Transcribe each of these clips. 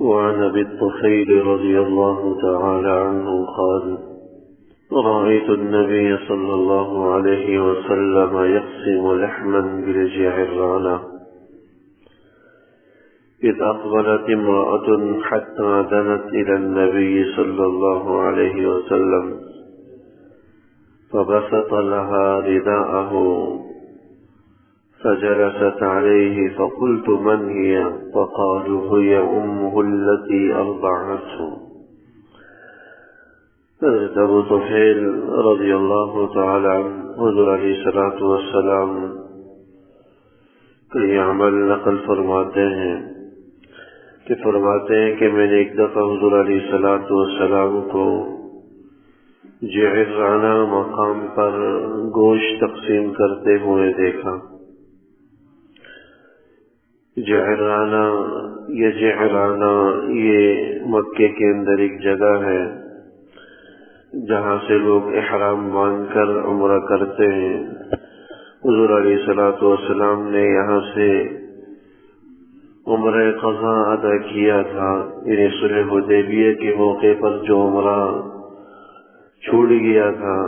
وعن أبي الطفيل رضي الله تعالى عنه قال: رأيت النبي صلى الله عليه وسلم يقسم لحما بالجعرانة إذ أقبلت امرأة حتى دنت إلى النبي صلى الله عليه وسلم فبسط لها رداءه فجلست عليه، فقلت: من هي؟ فقالوا: هي أمه التي أرضعته. حضرت ابو طفیل رضی اللہ تعالی عنہ حضور علیہ الصلوۃ والسلام کا یہ عمل نقل فرماتے ہیں کہ میں نے ایک دفعہ حضور علیہ الصلوۃ والسلام کو جعرانہ مقام پر گوشت تقسیم کرتے ہوئے دیکھا۔ جعرانہ یہ مکے کے اندر ایک جگہ ہے جہاں سے لوگ احرام باندھ کر عمرہ کرتے ہیں۔ حضور علیہ الصلوۃ والسلام نے یہاں سے عمرہ قضا ادا کیا تھا، یعنی صلح حدیبیہ کے موقع پر جو عمرہ چھوٹ گیا تھا۔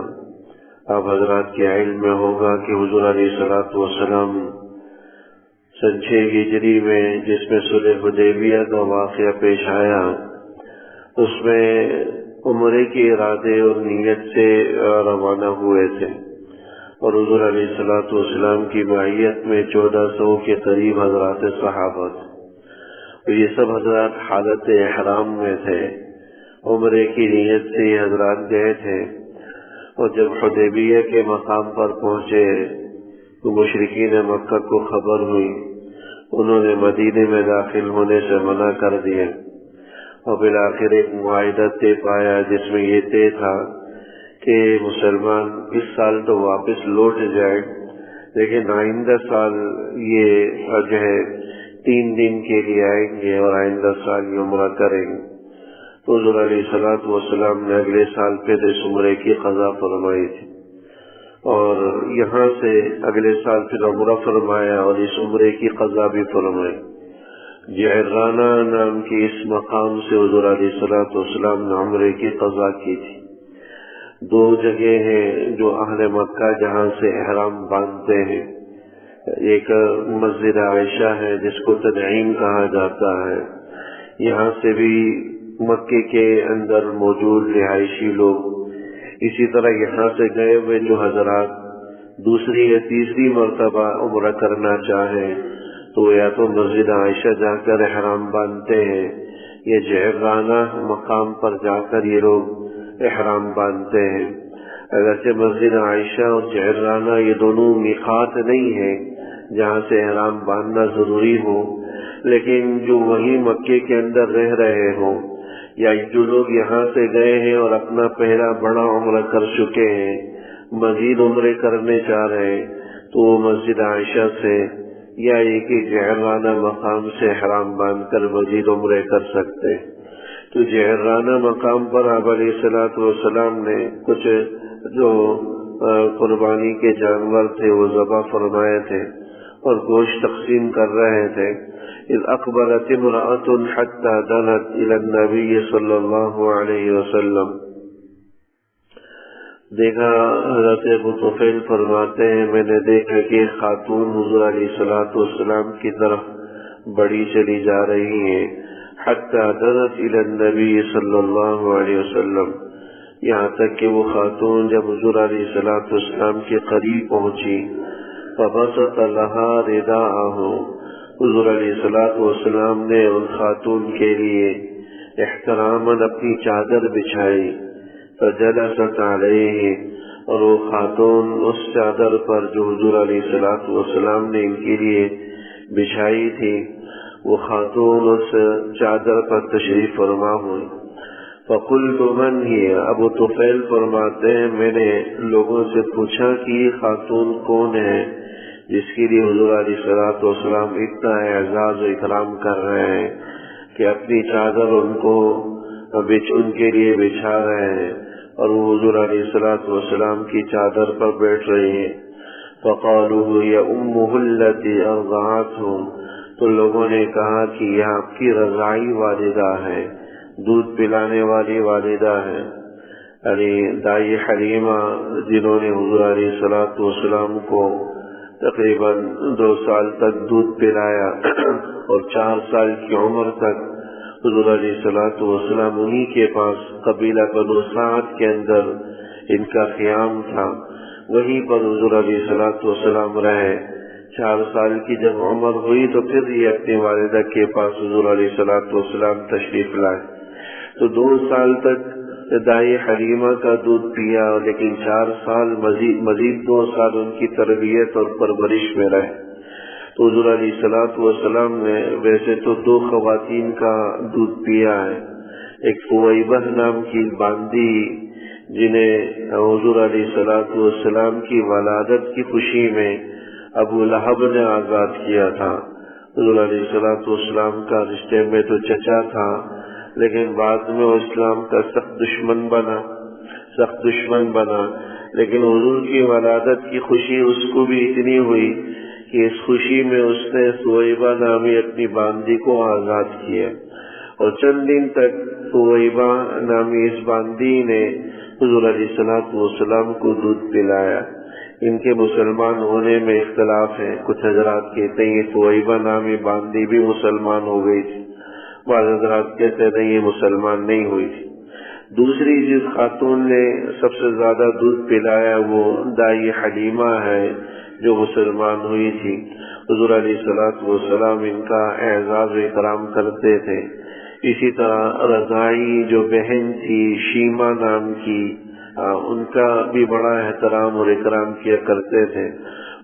اب حضرات کے علم میں ہوگا کہ حضور علیہ الصلوۃ والسلام سن 6 ہجری میں جس میں صلح حدیبیہ کا واقعہ پیش آیا، اس میں عمرے کے ارادے اور نیت سے روانہ ہوئے تھے، اور حضور علیہ الصلوۃ والسلام کی معیت میں 1400 کے قریب حضرات صحابہ تھے، اور یہ سب حضرات حالت احرام میں تھے، عمرے کی نیت سے یہ حضرات گئے تھے۔ اور جب حدیبیہ کے مقام پر پہنچے تو مشرکین مکہ کو خبر ہوئی، انہوں نے مدینے میں داخل ہونے سے منع کر دیا، اور بالآخر ایک معاہدہ طے پایا جس میں یہ طے تھا کہ مسلمان اس سال تو واپس لوٹ جائیں، لیکن آئندہ سال یہ جو ہے 3 دن کے لیے آئیں گے اور آئندہ سال یہ عمرہ کریں گے۔ تو حضور علیہ الصلوۃ والسلام نے اگلے سال پھر اس عمرے کی قضا فرمائی تھی، اور یہاں سے اگلے سال پھر عمرہ فرمایا اور اس عمرے کی قضا بھی فرمائی۔ جعرانہ نام کی اس مقام سے حضور علیہ الصلوۃ والسلام نے عمرے کی قضا کی تھی۔ 2 جگہ ہیں جو اہل مکہ جہاں سے احرام باندھتے ہیں، ایک مسجد عائشہ ہے جس کو تنعیم کہا جاتا ہے، یہاں سے بھی مکے کے اندر موجود رہائشی لوگ، اسی طرح یہاں سے گئے ہوئے جو حضرات دوسری یا تیسری مرتبہ عمرہ کرنا چاہیں تو یا تو مسجد عائشہ جا کر احرام باندھتے ہیں، یا جعرانہ مقام پر جا کر یہ لوگ احرام باندھتے ہیں۔ اگرچہ مسجد عائشہ اور جعرانہ یہ دونوں میقات نہیں ہیں جہاں سے احرام باندھنا ضروری ہو، لیکن جو وہیں مکے کے اندر رہ رہے ہوں یا جو لوگ یہاں سے گئے ہیں اور اپنا پہلا بڑا عمرہ کر چکے ہیں، مزید عمرے کرنے چاہ رہے ہیں، تو وہ مسجد عائشہ سے یا ایک ہی جعرانہ مقام سے احرام باندھ کر مزید عمرے کر سکتے۔ تو جعرانہ مقام پر آپ علیہ الصلوۃ والسلام نے کچھ جو قربانی کے جانور تھے وہ ذبح فرمائے تھے اور گوشت تقسیم کر رہے تھے۔ اذ اقبلت امرأة حتى دنت الى النبي صلی اللہ علیہ وسلم، دیکھا حضرت ابو طفیل فرماتے ہیں میں نے دیکھا کہ خاتون حضور علیہ الصلوۃ والسلام کی طرف بڑی چلی جا رہی ہیں، حتی دنت الی النبی صلی اللہ علیہ وسلم، یہاں تک کہ وہ خاتون جب حضور علیہ الصلوۃ والسلام کے قریب پہنچی، فبسط لها رداءه، حضور علیہ الصلوۃ والسلام نے ان خاتون کے لیے احتراماً اپنی چادر بچھائی، فجلست علیہ، اور وہ خاتون اس چادر پر جو حضور علیہ الصلوۃ والسلام نے ان کے لیے بچھائی تھی، وہ خاتون اس چادر پر تشریف فرما ہوئی۔ فقلت من ہی، ابو طفیل فرماتے ہیں میں نے لوگوں سے پوچھا کہ یہ خاتون کون ہے جس کے لیے حضور علیہ الصلوۃ والسلام اتنا اعزاز و اکرام کر رہے ہیں کہ اپنی چادر ان کے لیے بچھا رہے ہیں اور وہ حضور علیہ الصلوۃ والسلام کی چادر پر بیٹھ رہی ہیں۔ فقالوا هي امه التي ارضعته، تو لوگوں نے کہا کہ یہ آپ کی رضاعی والدہ ہے، دودھ پلانے والی والدہ ہے۔ یعنی دائی حلیمہ جنہوں نے حضور علیہ الصلوۃ والسلام کو تقریباً 2 سال تک دودھ پلایا اور 4 سال کی عمر تک حضور علیہ الصلوۃ والسلام انہی کے پاس قبیلہ بنو سعد کے اندر ان کا قیام تھا، وہیں پر حضور علیہ الصلوۃ والسلام رہے۔ 4 سال کی جب عمر ہوئی تو پھر یہ اپنی والدہ کے پاس حضور علیہ الصلوۃ والسلام تشریف لائے۔ تو 2 سال تک دائی حلیمہ کا دودھ پیا، لیکن 4 سال مزید 2 سال ان کی تربیت اور پرورش میں رہے۔ تو حضور علیہ الصلوۃ والسلام نے ویسے تو 2 خواتین کا دودھ پیا ہے، ایک ثویبہ نام کی باندی جنہیں حضور علیہ الصلوۃ والسلام کی ولادت کی خوشی میں ابو لہب نے آزاد کیا تھا۔ حضور علیہ الصلوۃ والسلام کا رشتے میں تو چچا تھا، لیکن بعد میں وہ اسلام کا سخت دشمن بنا، لیکن حضور کی ولادت کی خوشی اس کو بھی اتنی ہوئی کہ اس خوشی میں اس نے ثویبہ نامی اپنی باندی کو آزاد کیا، اور چند دن تک ثویبہ نامی اس باندی نے حضور علیہ الصلوۃ والسلام کو دودھ پلایا۔ ان کے مسلمان ہونے میں اختلاف ہے، کچھ حضرات کہتے ہیں یہ ثویبہ نامی باندی بھی مسلمان ہو گئی تھی، بعض حضرات کہتے ہیں یہ مسلمان نہیں ہوئی تھی۔ دوسری جس خاتون نے سب سے زیادہ دودھ پلایا وہ دائی حلیمہ ہے جو مسلمان ہوئی تھی۔ حضور علیہ الصلوۃ والسلام ان کا اعزاز و اکرام کرتے تھے۔ اسی طرح رضاعی جو بہن تھی شیما نام کی، ان کا بھی بڑا احترام اور اکرام کیا کرتے تھے۔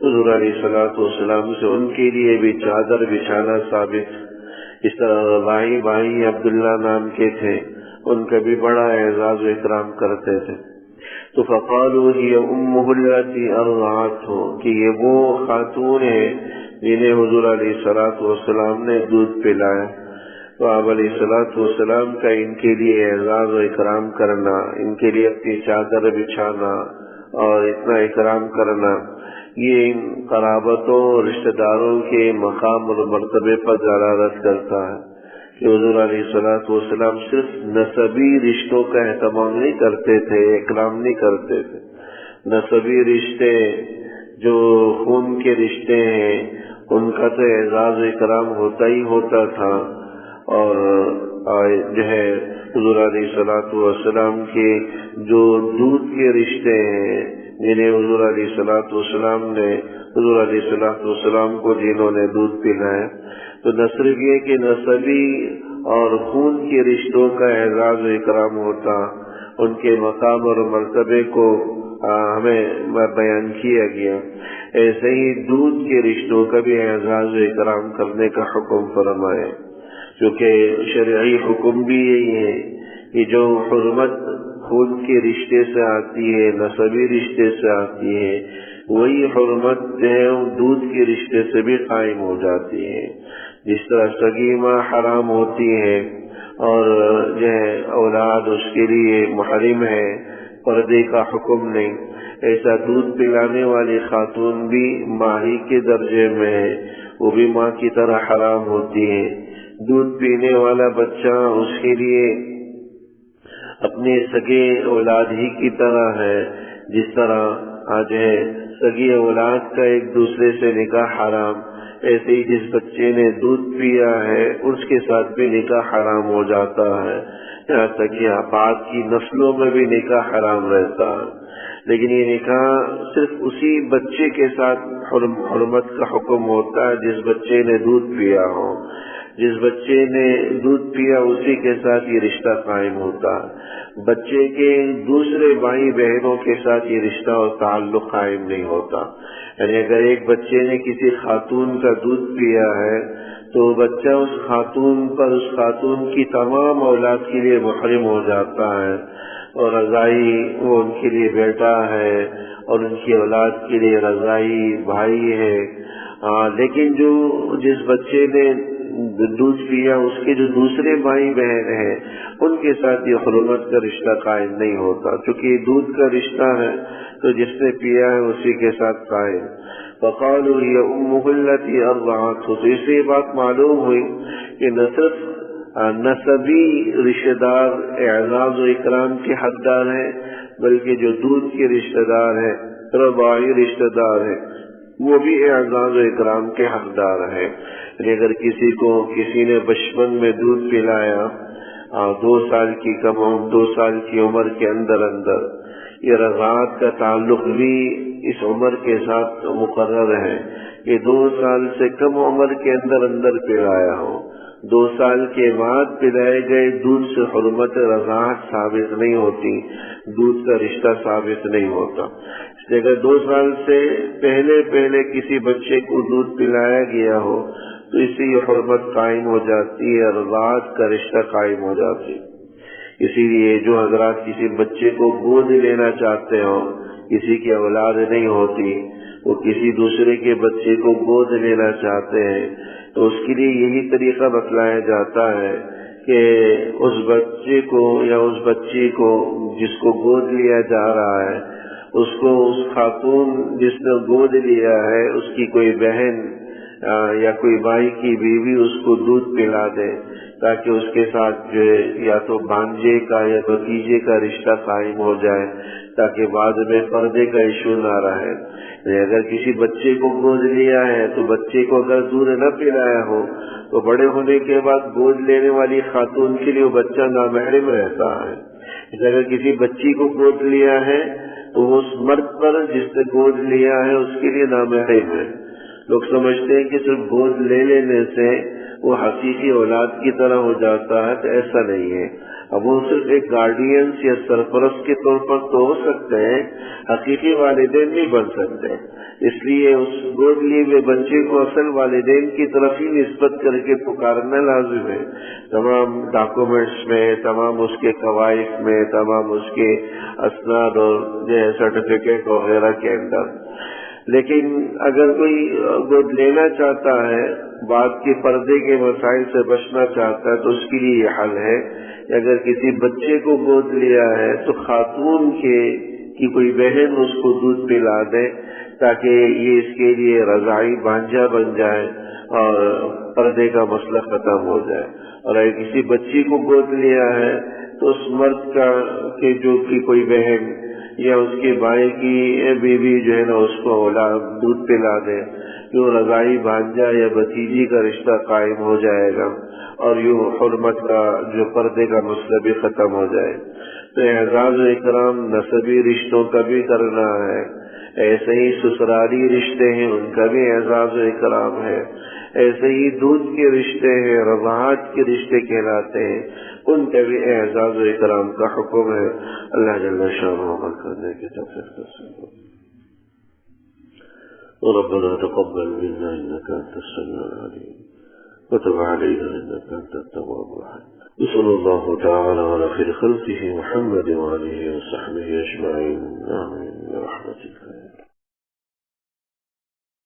حضور علیہ الصلوۃ والسلام سے ان کے لیے بھی چادر بچھانا ثابت۔ اس طرح رضاعی بھائی عبداللہ نام کے تھے، ان کا بھی بڑا اعزاز و اکرام کرتے تھے۔ تو فقالوا ہی امہ التی ارضعتہ، کہ یہ وہ خاتون ہے جنہیں حضور علیہ الصلوۃ والسلام نے دودھ پلایا۔ تو آپ علیہ الصلوۃ والسلام کا ان کے لیے اعزاز و اکرام کرنا، ان کے لیے اپنی چادر بچھانا اور اتنا اکرام کرنا، یہ ان قرابتوں اور رشتہ داروں کے مقام اور مرتبے پر دلالت کرتا ہے کہ حضور علیہ الصلوۃ والسلام صرف نسبی رشتوں کا اہتمام نہیں کرتے تھے، اکرام نہیں کرتے تھے۔ نسبی رشتے جو خون کے رشتے ہیں ان کا تو اعزاز و اکرام ہوتا ہی ہوتا تھا، اور جو ہے حضور علیہ الصلوۃ والسلام کے جو دودھ کے رشتے ہیں جنہیں حضور علیہ الصلوۃ والسلام نے حضور علیہ الصلوۃ والسلام کو جنہوں نے دودھ پلایا، تو نہ صرف یہ کہ نسبی اور خون کے رشتوں کا اعزاز و اکرام ہوتا، ان کے مقام اور مرتبے کو ہمیں بیان کیا گیا، ایسے ہی دودھ کے رشتوں کا بھی اعزاز و اکرام کرنے کا حکم فرمایا، کیونکہ شرعی حکم بھی یہی ہے کہ جو حرمت خون کے رشتے سے آتی ہے، نسبی رشتے سے آتی ہے، وہی حرمت جو ہے دودھ کے رشتے سے بھی قائم ہو جاتی ہے۔ جس طرح سگی ماں حرام ہوتی ہے اور جو ہے اولاد اس کے لیے محرم ہے، پردے کا حکم نہیں، ایسا دودھ پلانے والی خاتون بھی ماہی کے درجے میں ہے، وہ بھی ماں کی طرح حرام ہوتی ہے۔ دودھ پینے والا بچہ اس کے لیے اپنے سگے اولاد ہی کی طرح ہے، جس طرح آج ہے سگی اولاد کا ایک دوسرے سے نکاح حرام، ایسے ہی جس بچے نے دودھ پیا ہے اس کے ساتھ بھی نکاح حرام ہو جاتا ہے، یہاں تک کہ بعد کی نسلوں میں بھی نکاح حرام رہتا ہے۔ لیکن یہ نکاح صرف اسی بچے کے ساتھ حرمت کا حکم ہوتا ہے جس بچے نے دودھ پیا ہو، جس بچے نے دودھ پیا اسی کے ساتھ یہ رشتہ قائم ہوتا ہے، بچے کے دوسرے بھائی بہنوں کے ساتھ یہ رشتہ اور تعلق قائم نہیں ہوتا۔ یعنی اگر ایک بچے نے کسی خاتون کا دودھ پیا ہے تو بچہ اس خاتون پر، اس خاتون کی تمام اولاد کے لیے محرم ہو جاتا ہے، اور رضاعی وہ ان کے لیے بیٹا ہے اور ان کی اولاد کے لیے رضاعی بھائی ہے۔ لیکن جس بچے نے دودھ پیا اس کے جو دوسرے بھائی بہن ہیں ان کے ساتھ یہ حرمت کا رشتہ قائم نہیں ہوتا، چونکہ یہ دودھ کا رشتہ ہے تو جس نے پیا ہے اسی کے ساتھ قائم۔ فقالوا هي أمه التي أرضعته. تو اس سے یہ بات معلوم ہوئی کہ نہ صرف نسبی رشتہ دار اعزاز و اکرام کے حقدار ہیں، بلکہ جو دودھ کے رشتہ دار ہیں، رضاعی رشتہ دار ہیں، وہ بھی اعزاز و اکرام کے حقدار ہیں. اگر کسی نے بچپن میں دودھ پلایا 2 سال کی عمر کے اندر یہ رضاعت کا تعلق بھی اس عمر کے ساتھ مقرر ہے کہ 2 سال سے کم عمر کے اندر پلایا ہو. 2 سال کے بعد پلائے گئے دودھ سے حرمت رضاعت ثابت نہیں ہوتی، دودھ کا رشتہ ثابت نہیں ہوتا. اس لیے اگر 2 سال سے پہلے کسی بچے کو دودھ پلایا گیا ہو تو اس سے یہ حرمت قائم ہو جاتی ہے، رضاعت کا رشتہ قائم ہو جاتی. اسی لیے جو حضرات کسی بچے کو گود لینا چاہتے ہو، کسی کی اولاد نہیں ہوتی، وہ کسی دوسرے کے بچے کو گود لینا چاہتے ہیں، تو اس کے لیے یہی طریقہ بتلایا جاتا ہے کہ اس بچے کو یا اس بچی کو جس کو گود لیا جا رہا ہے، اس کو اس خاتون جس نے گود لیا ہے اس کی کوئی بہن یا کوئی بھائی کی بیوی اس کو دودھ پلا دے، تاکہ اس کے ساتھ جو ہے یا تو بھانجے کا یا بھتیجے کا رشتہ قائم ہو جائے، تاکہ بعد میں پردے کا ایشو نہ رہے. اگر کسی بچے کو گود لیا ہے تو بچے کو اگر دودھ نہ پلایا ہو تو بڑے ہونے کے بعد گود لینے والی خاتون کے لیے وہ بچہ نامحرم رہتا ہے. اگر کسی بچی کو گود لیا ہے تو اس مرد پر جس نے گود لیا ہے اس کے لیے نامحرم ہے. لوگ سمجھتے ہیں کہ صرف گود لے لینے سے وہ حقیقی اولاد کی طرح ہو جاتا ہے، تو ایسا نہیں ہے. اب وہ صرف ایک گارڈینس یا سرپرست کے طور پر تو ہو سکتے ہیں، حقیقی والدین نہیں بن سکتے. اس لیے اس گود لیے ہوئے بچے کو اصل والدین کی طرف ہی نسبت کر کے پکارنا لازم ہے. تمام ڈاکومنٹس میں، تمام اس کے قواعد میں، تمام اس کے اسناد اور سرٹیفکیٹ وغیرہ کے اندر. لیکن اگر کوئی گود لینا چاہتا ہے، بعد کے پردے کے مسائل سے بچنا چاہتا ہے، تو اس کے لیے یہ حل ہے کہ اگر کسی بچے کو گود لیا ہے تو خاتون کی کوئی بہن اس کو دودھ پلا دے، تاکہ یہ اس کے لیے رضاعی بھانجا بن جائے اور پردے کا مسئلہ ختم ہو جائے. اور اگر کسی بچی کو گود لیا ہے تو اس مرد کے جو کی کوئی بہن یا اس کے بھائی کی بیوی جو ہے نا اس کو دودھ پلا دے، جو رضاعی بھانجا یا بھتیجی کا رشتہ قائم ہو جائے گا اور یوں حرمت کا جو پردے کا مسئلہ بھی ختم ہو جائے. تو اعزاز و اکرام نسبی رشتوں کا بھی کرنا ہے، ایسے ہی سسرالی رشتے ہیں ان کا بھی اعزاز و اکرام ہے، ایسے ہی دودھ کے رشتے ہیں، رضاعت کے رشتے کہلاتے ہیں، ان کا بھی اعزاز و اکرام کا حکم ہے. اللہ جل شانہ عمل کرنے کی توفیق نصیب ہو. ربنا تقبل منا انك انت السميع العليم وتب علينا انك انت التواب الرحيم. وصلى الله تعالى على خير خلقه محمد وآله وصحبه اجمعين. آمين برحمتك.